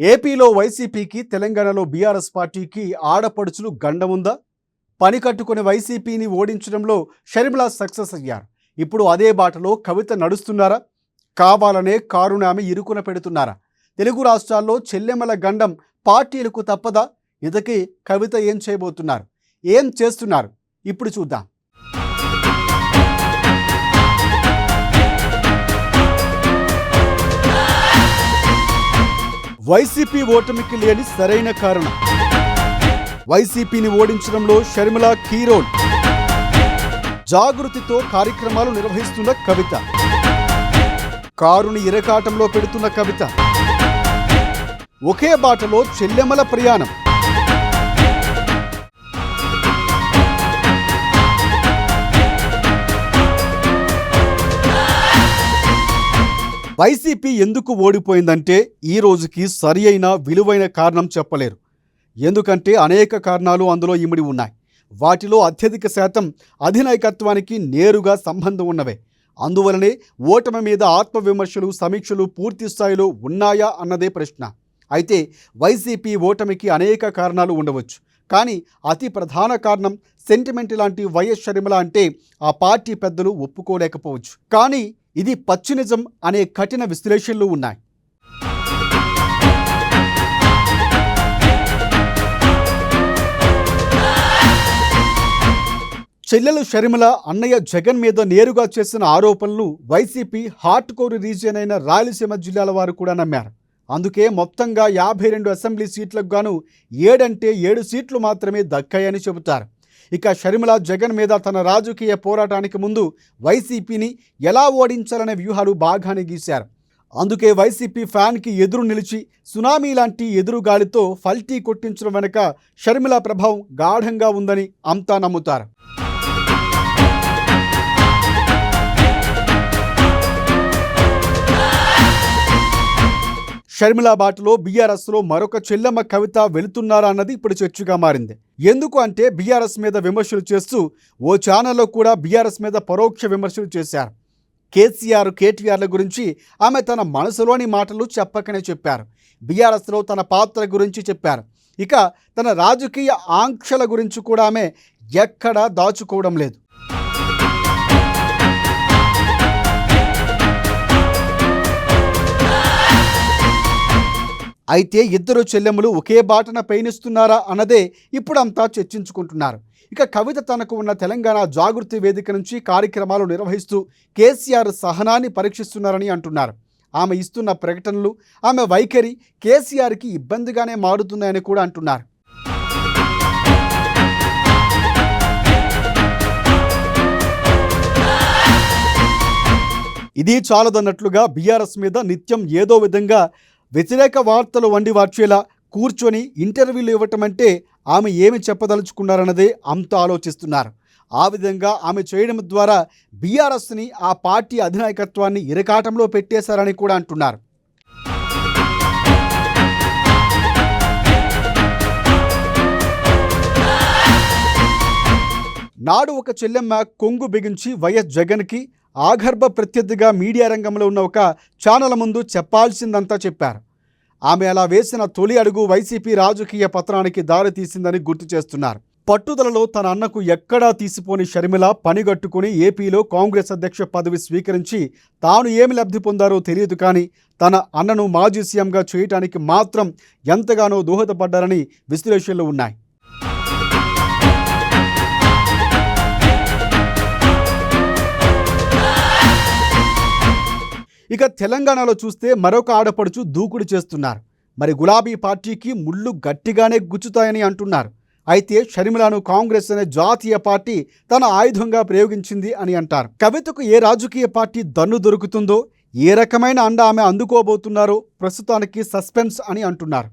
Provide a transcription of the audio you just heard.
ఏపీలో వైసీపీకి, తెలంగాణలో బీఆర్ఎస్ పార్టీకి ఆడపడుచులు గండముందా? పని కట్టుకుని వైసీపీని ఓడించడంలో షర్మిల సక్సెస్ అయ్యారు. ఇప్పుడు అదే బాటలో కవిత నడుస్తున్నారా? కావాలనే కారుని ఆమె ఇరుకున పెడుతున్నారా? తెలుగు రాష్ట్రాల్లో చెల్లెమ్మల గండం పార్టీలకు తప్పదా? ఇంతకీ కవిత ఏం చేయబోతున్నారు, ఏం చేస్తున్నారు ఇప్పుడు చూద్దాం. వైసీపీ ఓటమికి లేని సరైన కారణం. వైసీపీని ఓడించడంలో షర్మిల కీ రోల్. జాగృతితో కార్యక్రమాలు నిర్వహిస్తున్న కవిత, కారుని ఇరకాటంలో పెడుతున్న కవిత, ఒకే బాటలో చెల్లెమ్మల ప్రయాణం. వైసీపీ ఎందుకు ఓడిపోయిందంటే ఈ రోజుకి సరి అయిన విలువైన కారణం చెప్పలేరు. ఎందుకంటే అనేక కారణాలు అందులో ఇమిడి ఉన్నాయి. వాటిలో అత్యధిక శాతం అధినాయకత్వానికి నేరుగా సంబంధం ఉన్నవే. అందువలనే ఓటమి మీద ఆత్మవిమర్శలు, సమీక్షలు పూర్తి స్థాయిలో ఉన్నాయా అన్నదే ప్రశ్న. అయితే వైసీపీ ఓటమికి అనేక కారణాలు ఉండవచ్చు, కానీ అతి ప్రధాన కారణం సెంటిమెంట్ లాంటి వైఎస్ షర్మిల అంటే ఆ పార్టీ పెద్దలు ఒప్పుకోలేకపోవచ్చు. కానీ ఇది పచ్చి నిజం అనే కఠిన విశ్లేషణలు ఉన్నాయి. చెల్లెలు షర్మిల అన్నయ్య జగన్ మీద నేరుగా చేసిన ఆరోపణలు వైసీపీ హార్ట్ కోర్ రీజియన్ అయిన రాయలసీమ జిల్లాల వారు కూడా నమ్మారు. అందుకే మొత్తంగా 52 అసెంబ్లీ సీట్లకు గాను 7 అంటే 7 సీట్లు మాత్రమే దక్కాయని చెబుతారు. ఇక షర్మిల జగన్ మీద తన రాజకీయ పోరాటానికి ముందు వైసీపీని ఎలా ఓడించాలనే వ్యూహాలు బాగానే గీశారు. అందుకే వైసీపీ ఫ్యాన్కి ఎదురు నిలిచి సునామీ లాంటి ఎదురుగాలితో ఫల్టీ కొట్టించడం వెనుక షర్మిల ప్రభావం గాఢంగా ఉందని అంతా నమ్ముతారు. షర్మిల బాటలో బీఆర్ఎస్లో మరొక చెల్లెమ్మ కవిత వెళుతున్నారా అన్నది ఇప్పుడు చర్చగా మారింది. ఎందుకు అంటే బీఆర్ఎస్ మీద విమర్శలు చేస్తూ ఓ ఛానల్లో కూడా బీఆర్ఎస్ మీద పరోక్ష విమర్శలు చేశారు. కేసీఆర్, కేటీఆర్ల గురించి ఆమె తన మనసులోని మాటలు చెప్పకనే చెప్పారు. బీఆర్ఎస్లో తన పాత్ర గురించి చెప్పారు. ఇక తన రాజకీయ ఆంక్షల గురించి కూడా ఆమె ఎక్కడా దాచుకోవడం లేదు. అయితే ఇద్దరు చెల్లెమ్మలు ఒకే బాటన పయనిస్తున్నారా అన్నదే ఇప్పుడంతా చర్చించుకుంటున్నారు. ఇక కవిత తనకు ఉన్న తెలంగాణ జాగృతి వేదిక నుంచి కార్యక్రమాలు నిర్వహిస్తూ కేసీఆర్ సహనాన్ని పరీక్షిస్తున్నారని అంటున్నారు. ఆమె ఇస్తున్న ప్రకటనలు, ఆమె వైఖరి కేసీఆర్కి ఇబ్బందిగానే మారుతున్నాయని కూడా అంటున్నారు. ఇది చాలదన్నట్లుగా బీఆర్ఎస్ మీద నిత్యం ఏదో విధంగా వ్యతిరేక వార్తలు వండి వార్చేలా కూర్చొని ఇంటర్వ్యూలు ఇవ్వటం అంటే ఆమె ఏమి చెప్పదలుచుకున్నారన్నదే అంతా ఆలోచిస్తున్నారు. ఆ విధంగా ఆమె చేయడం ద్వారా బీఆర్ఎస్ని, ఆ పార్టీ అధినాయకత్వాన్ని ఇరకాటంలో పెట్టేశారని కూడా అంటున్నారు. నాడు ఒక చెల్లెమ్మ కొంగు బిగించి వైఎస్ జగన్కి ఆగర్భ ప్రత్యర్థిగా మీడియా రంగంలో ఉన్న ఒక ఛానల్ ముందు చెప్పాల్సిందంతా చెప్పారు. ఆమె అలా వేసిన తొలి అడుగు వైసీపీ రాజకీయ పతనానికి దారి తీసిందని గుర్తు చేస్తున్నారు. పట్టుదలలో తన అన్నకు ఎక్కడా తీసిపోని షర్మిల పనిగట్టుకుని ఏపీలో కాంగ్రెస్ అధ్యక్ష పదవి స్వీకరించి తాను ఏమి లబ్ధి పొందారో తెలియదు, కానీ తన అన్నను మాజీ సీఎంగా చేయటానికి మాత్రం ఎంతగానో దోహదపడ్డారని విశ్లేషణలు ఉన్నాయి. ఇక తెలంగాణలో చూస్తే మరొక ఆడపడుచు దూకుడు చేస్తున్నారు. మరి గులాబీ పార్టీకి ముళ్ళు గట్టిగానే గుచ్చుతాయని అంటున్నారు. అయితే షర్మిలను కాంగ్రెస్ అనే జాతీయ పార్టీ తన ఆయుధంగా ప్రయోగించింది అని అంటారు. కవితకు ఏ రాజకీయ పార్టీ దన్ను దొరుకుతుందో, ఏ రకమైన అండ ఆమె అందుకోబోతున్నారో ప్రస్తుతానికి సస్పెన్స్ అని అంటున్నారు.